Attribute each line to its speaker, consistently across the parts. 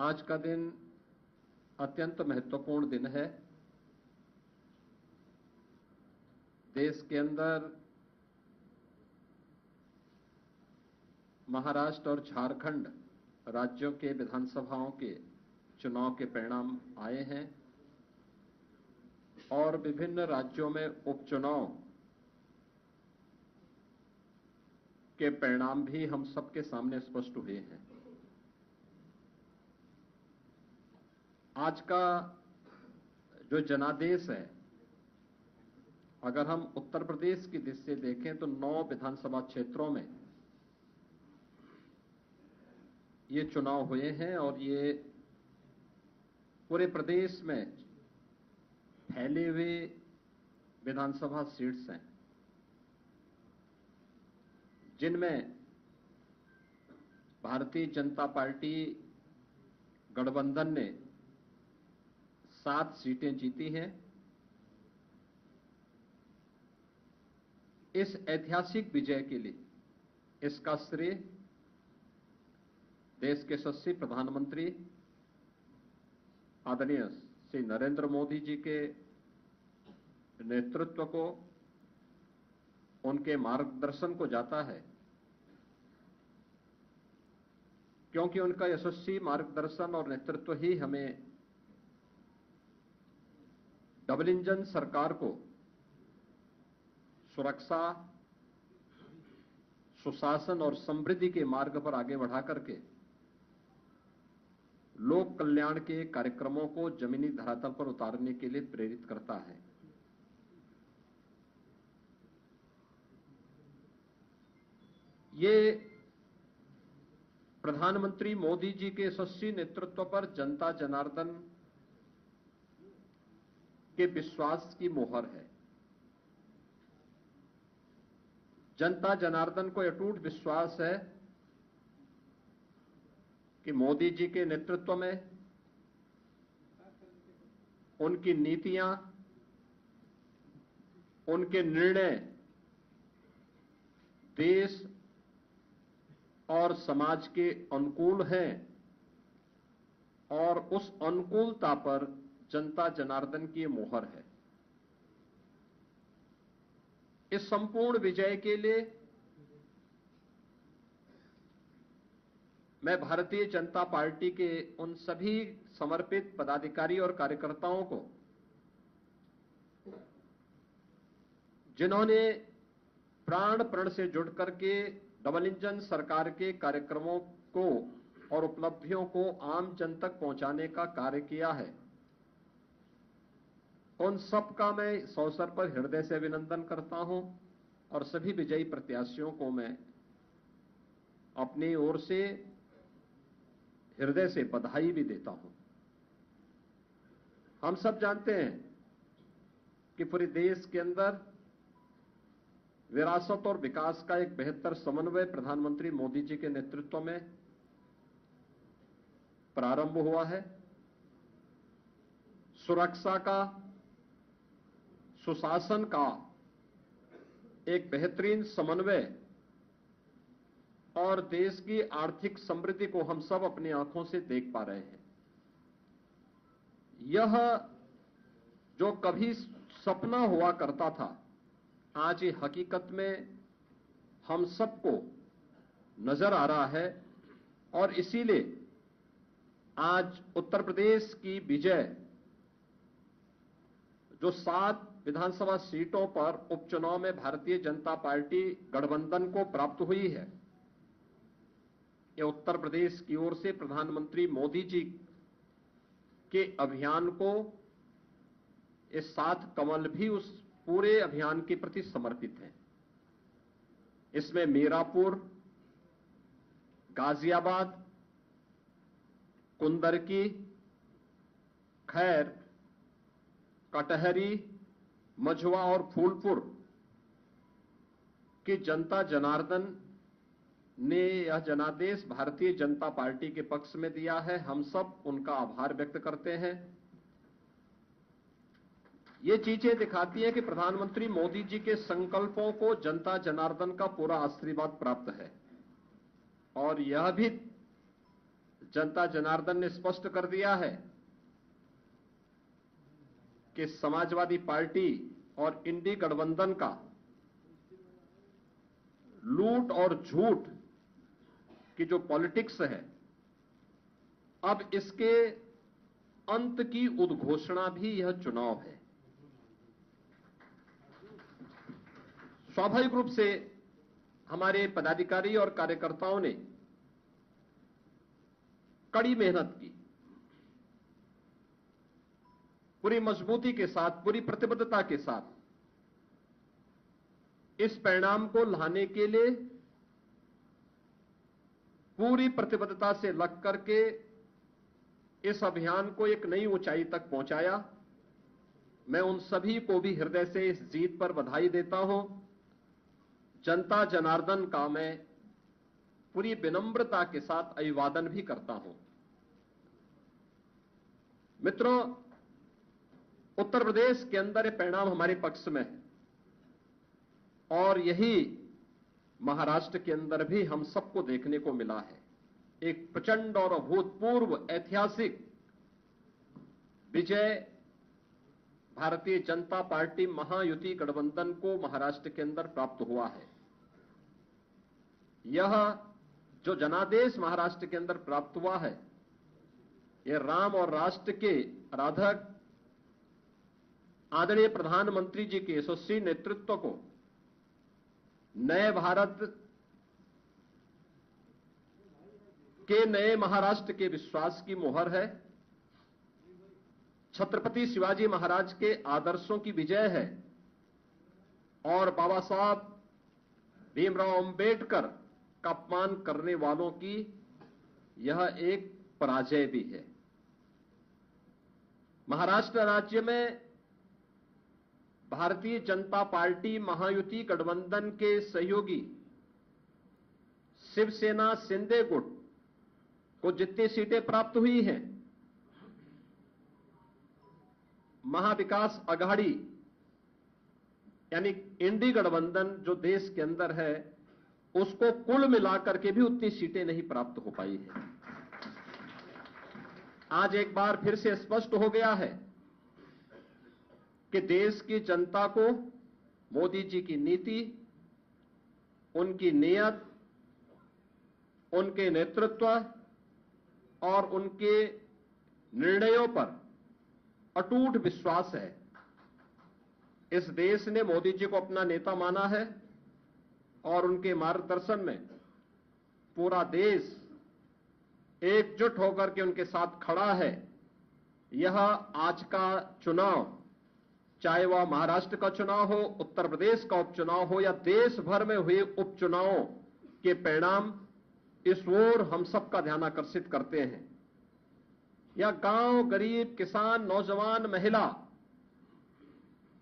Speaker 1: आज का दिन अत्यंत महत्वपूर्ण दिन है। देश के अंदर महाराष्ट्र और झारखंड राज्यों के विधानसभाओं के चुनाव के परिणाम आए हैं और विभिन्न राज्यों में उपचुनाव के परिणाम भी हम सबके सामने स्पष्ट हुए हैं। आज का जो जनादेश है, अगर हम उत्तर प्रदेश की दृष्टि से देखें तो 9 विधानसभा क्षेत्रों में ये चुनाव हुए हैं और ये पूरे प्रदेश में फैले हुए विधानसभा सीट्स हैं, जिनमें भारतीय जनता पार्टी गठबंधन ने 7 सीटें जीती हैं। इस ऐतिहासिक विजय के लिए इसका श्रेय देश के यशस्वी प्रधानमंत्री आदरणीय श्री नरेंद्र मोदी जी के नेतृत्व को, उनके मार्गदर्शन को जाता है, क्योंकि उनका यशस्वी मार्गदर्शन और नेतृत्व ही हमें डबल इंजन सरकार को सुरक्षा, सुशासन और समृद्धि के मार्ग पर आगे बढ़ा करके लोक कल्याण के कार्यक्रमों को जमीनी धरातल पर उतारने के लिए प्रेरित करता है। ये प्रधानमंत्री मोदी जी के यशस्वी नेतृत्व पर जनता जनार्दन के विश्वास की मोहर है। जनता जनार्दन को अटूट विश्वास है कि मोदी जी के नेतृत्व में उनकी नीतियां, उनके निर्णय देश और समाज के अनुकूल हैं और उस अनुकूलता पर जनता जनार्दन की मोहर है। इस संपूर्ण विजय के लिए मैं भारतीय जनता पार्टी के उन सभी समर्पित पदाधिकारी और कार्यकर्ताओं को, जिन्होंने प्राण प्रण से जुड़ करके डबल इंजन सरकार के कार्यक्रमों को और उपलब्धियों को आम जन तक पहुंचाने का कार्य किया है, उन सबका मैं इस अवसर पर हृदय से अभिनंदन करता हूं और सभी विजयी प्रत्याशियों को मैं अपनी ओर से हृदय से बधाई भी देता हूं। हम सब जानते हैं कि पूरे देश के अंदर विरासत और विकास का एक बेहतर समन्वय प्रधानमंत्री मोदी जी के नेतृत्व में प्रारंभ हुआ है। सुरक्षा का, सुशासन का एक बेहतरीन समन्वय और देश की आर्थिक समृद्धि को हम सब अपनी आंखों से देख पा रहे हैं। यह जो कभी सपना हुआ करता था, आज ये हकीकत में हम सबको नजर आ रहा है और इसीलिए आज उत्तर प्रदेश की विजय जो 7 विधानसभा सीटों पर उपचुनाव में भारतीय जनता पार्टी गठबंधन को प्राप्त हुई है, यह उत्तर प्रदेश की ओर से प्रधानमंत्री मोदी जी के अभियान को, ये 7 कमल भी उस पूरे अभियान के प्रति समर्पित हैं। इसमें मीरापुर, गाजियाबाद, कुंदरकी, खैर, कटहरी, मझवा और फूलपुर की जनता जनार्दन ने यह जनादेश भारतीय जनता पार्टी के पक्ष में दिया है। हम सब उनका आभार व्यक्त करते हैं। ये चीजें दिखाती हैं कि प्रधानमंत्री मोदी जी के संकल्पों को जनता जनार्दन का पूरा आशीर्वाद प्राप्त है और यह भी जनता जनार्दन ने स्पष्ट कर दिया है कि समाजवादी पार्टी और इंडी गठबंधन का लूट और झूठ की जो पॉलिटिक्स है, अब इसके अंत की उद्घोषणा भी यह चुनाव है। स्वाभाविक रूप से हमारे पदाधिकारी और कार्यकर्ताओं ने कड़ी मेहनत की, पूरी मजबूती के साथ, पूरी प्रतिबद्धता के साथ इस परिणाम को लाने के लिए पूरी प्रतिबद्धता से लग करके इस अभियान को एक नई ऊंचाई तक पहुंचाया। मैं उन सभी को भी हृदय से इस जीत पर बधाई देता हूं। जनता जनार्दन का मैं पूरी विनम्रता के साथ अभिवादन भी करता हूं। मित्रों, उत्तर प्रदेश के अंदर ये परिणाम हमारे पक्ष में है और यही महाराष्ट्र के अंदर भी हम सबको देखने को मिला है। एक प्रचंड और अभूतपूर्व ऐतिहासिक विजय भारतीय जनता पार्टी महायुति गठबंधन को महाराष्ट्र के अंदर प्राप्त हुआ है। यह जो जनादेश महाराष्ट्र के अंदर प्राप्त हुआ है, यह राम और राष्ट्र के आराधक आदरणीय प्रधानमंत्री जी के यशस्वी नेतृत्व को नए भारत के नए महाराष्ट्र के विश्वास की मोहर है। छत्रपति शिवाजी महाराज के आदर्शों की विजय है और बाबा साहब भीमराव अंबेडकर का अपमान करने वालों की यह एक पराजय भी है। महाराष्ट्र राज्य में भारतीय जनता पार्टी महायुति गठबंधन के सहयोगी शिवसेना शिंदे गुट को जितनी सीटें प्राप्त हुई हैं, महाविकास आघाड़ी यानी इंडी गठबंधन जो देश के अंदर है, उसको कुल मिलाकर के भी उतनी सीटें नहीं प्राप्त हो पाई है। आज एक बार फिर से स्पष्ट हो गया है कि देश की जनता को मोदी जी की नीति, उनकी नीयत, उनके नेतृत्व और उनके निर्णयों पर अटूट विश्वास है। इस देश ने मोदी जी को अपना नेता माना है और उनके मार्गदर्शन में पूरा देश एकजुट होकर के उनके साथ खड़ा है। यह आज का चुनाव, चाहे वह महाराष्ट्र का चुनाव हो, उत्तर प्रदेश का उपचुनाव हो या देश भर में हुए उपचुनावों के परिणाम इस ओर हम सबका ध्यान आकर्षित करते हैं। यह गांव, गरीब, किसान, नौजवान, महिला,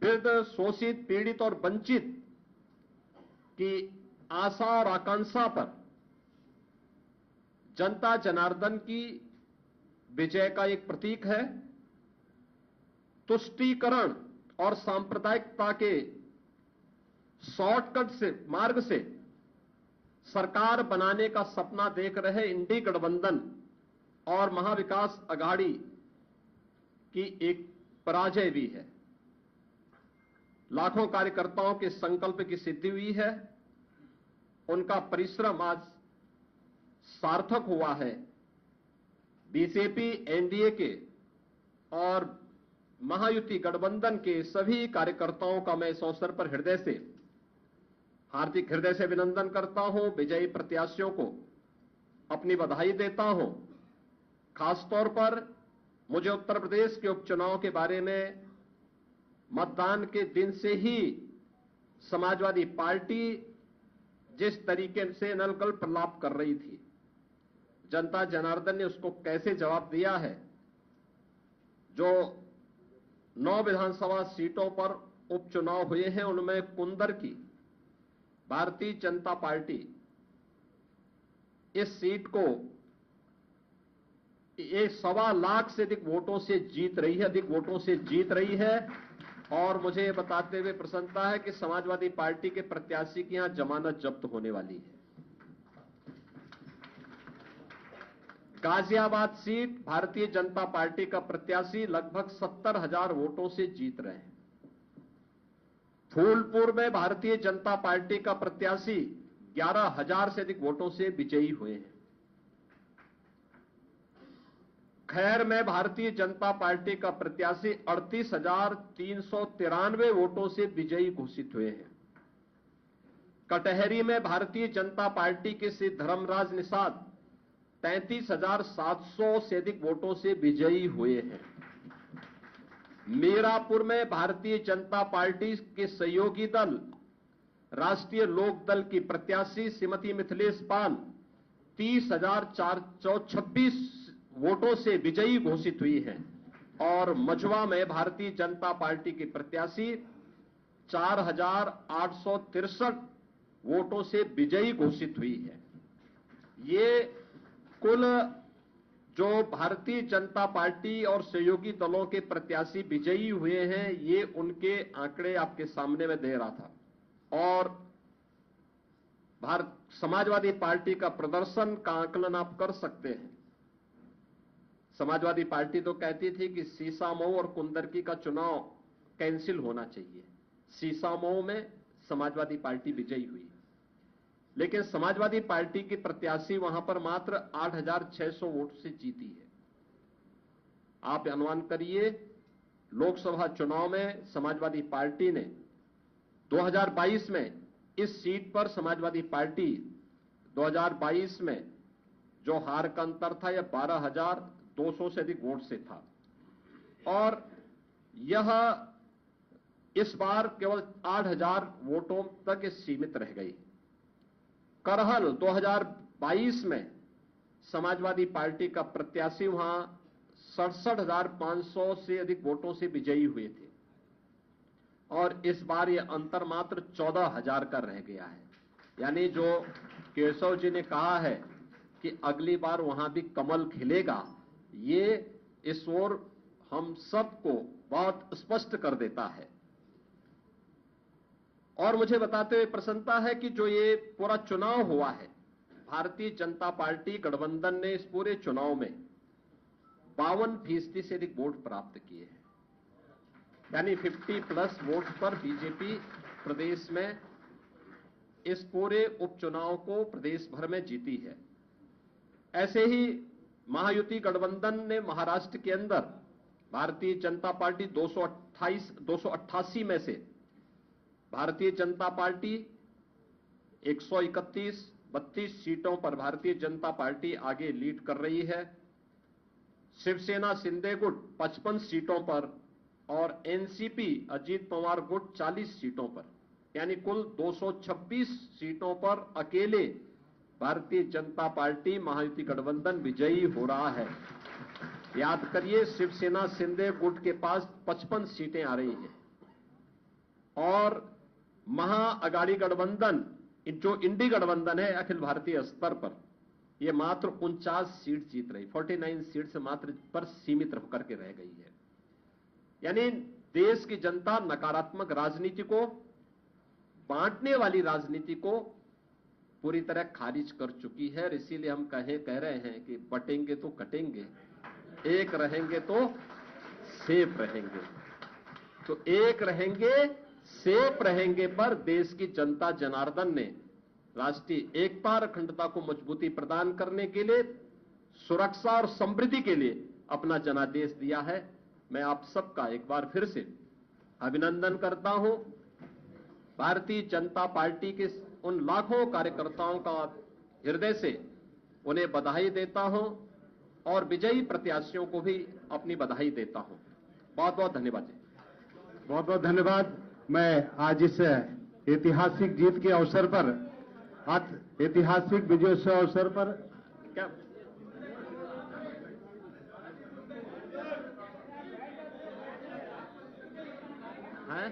Speaker 1: वृद्ध, शोषित, पीड़ित और वंचित की आशा और आकांक्षा पर जनता जनार्दन की विजय का एक प्रतीक है। तुष्टीकरण और सांप्रदायिकता के शॉर्टकट से मार्ग से सरकार बनाने का सपना देख रहे इंडी गठबंधन और महाविकास आघाड़ी की एक पराजय भी है। लाखों कार्यकर्ताओं के संकल्प की सिद्धि हुई है। उनका परिश्रम आज सार्थक हुआ है। बीजेपी, एनडीए के और महायुति गठबंधन के सभी कार्यकर्ताओं का मैं इस अवसर पर हार्दिक हृदय से अभिनंदन करता हूं। विजयी प्रत्याशियों को अपनी बधाई देता हूं। खासतौर पर मुझे उत्तर प्रदेश के उपचुनाव के बारे में मतदान के दिन से ही समाजवादी पार्टी जिस तरीके से नलकल प्रलाप कर रही थी, जनता जनार्दन ने उसको कैसे जवाब दिया है। जो 9 विधानसभा सीटों पर उपचुनाव हुए हैं, उनमें कुंदर की भारतीय जनता पार्टी इस सीट को 1.25 लाख से अधिक वोटों से जीत रही है और मुझे ये बताते हुए प्रसन्नता है कि समाजवादी पार्टी के प्रत्याशी की यहां जमानत जब्त होने वाली है। गाजियाबाद सीट भारतीय जनता पार्टी का प्रत्याशी लगभग 70,000 वोटों से जीत रहे हैं। फूलपुर में भारतीय जनता पार्टी का प्रत्याशी 11,000 से अधिक वोटों से विजयी हुए हैं। खैर में भारतीय जनता पार्टी का प्रत्याशी 38,393 वोटों से विजयी घोषित हुए हैं। कटहरी में भारतीय जनता पार्टी के श्री धर्मराज निषाद 33,700 से अधिक वोटों से विजयी हुए हैं। मीरापुर में भारतीय जनता पार्टी के सहयोगी दल राष्ट्रीय लोक दल की प्रत्याशी श्रीमती मिथिलेश पाल 30,426 वोटों से विजयी घोषित हुई हैं और मझवा में भारतीय जनता पार्टी की प्रत्याशी 4,863 वोटों से विजयी घोषित हुई है। ये कुल जो भारतीय जनता पार्टी और सहयोगी दलों के प्रत्याशी विजयी हुए हैं, ये उनके आंकड़े आपके सामने में दे रहा था। और समाजवादी पार्टी का प्रदर्शन का आकलन आप कर सकते हैं। समाजवादी पार्टी तो कहती थी कि सीसामऊ और कुंदरकी का चुनाव कैंसिल होना चाहिए। सीसामऊ में समाजवादी पार्टी विजयी हुई, लेकिन समाजवादी पार्टी की प्रत्याशी वहां पर मात्र 8,600 वोट से जीती है। आप अनुमान करिए, लोकसभा चुनाव में समाजवादी पार्टी ने 2022 में इस सीट पर समाजवादी पार्टी 2022 में जो हार का अंतर था यह 12,200 से अधिक वोट से था और यह इस बार केवल 8,000 वोटों तक सीमित रह गई। करहल 2022 में समाजवादी पार्टी का प्रत्याशी वहां 67,500 से अधिक वोटों से विजयी हुए थे और इस बार यह अंतर मात्र 14,000 का रह गया है। यानी जो केशव जी ने कहा है कि अगली बार वहां भी कमल खिलेगा, ये इस ओर हम सबको बहुत स्पष्ट कर देता है। और मुझे बताते हुए प्रसन्नता है कि जो ये पूरा चुनाव हुआ है, भारतीय जनता पार्टी गठबंधन ने इस पूरे चुनाव में 52% से अधिक वोट प्राप्त किए हैं। यानी 50+ वोट पर बीजेपी प्रदेश में इस पूरे उपचुनाव को प्रदेश भर में जीती है। ऐसे ही महायुति गठबंधन ने महाराष्ट्र के अंदर भारतीय जनता पार्टी 288 में से भारतीय जनता पार्टी 131-32 सीटों पर भारतीय जनता पार्टी आगे लीड कर रही है। शिवसेना शिंदे गुट 55 सीटों पर और एनसीपी अजीत पवार गुट 40 सीटों पर, यानी कुल 226 सीटों पर अकेले भारतीय जनता पार्टी महायुति गठबंधन विजयी हो रहा है। याद करिए, शिवसेना शिंदे गुट के पास 55 सीटें आ रही हैं और महाअगाड़ी गठबंधन जो इंडी गठबंधन है अखिल भारतीय स्तर पर, यह मात्र 49 सीट जीत रही, 49 सीट से मात्र पर सीमित होकर के रह गई है। यानी देश की जनता नकारात्मक राजनीति को, बांटने वाली राजनीति को पूरी तरह खारिज कर चुकी है। इसीलिए हम कह रहे हैं कि बटेंगे तो कटेंगे, एक रहेंगे तो सेफ रहेंगे। तो एक रहेंगे सेफ रहेंगे पर देश की जनता जनार्दन ने राष्ट्रीय एकता और अखंडता को मजबूती प्रदान करने के लिए, सुरक्षा और समृद्धि के लिए अपना जनादेश दिया है। मैं आप सबका एक बार फिर से अभिनंदन करता हूं। भारतीय जनता पार्टी के उन लाखों कार्यकर्ताओं का हृदय से उन्हें बधाई देता हूं और विजयी प्रत्याशियों को भी अपनी बधाई देता हूं। बहुत बहुत धन्यवाद जी।
Speaker 2: बहुत बहुत धन्यवाद। मैं आज इस ऐतिहासिक जीत के अवसर पर, ऐतिहासिक विजयोत्सव अवसर पर
Speaker 1: क्या है,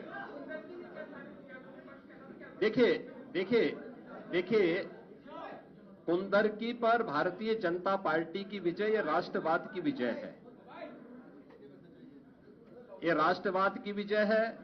Speaker 1: देखिए कुंदरकी पर भारतीय जनता पार्टी की विजय यह राष्ट्रवाद की विजय है। यह राष्ट्रवाद की विजय है।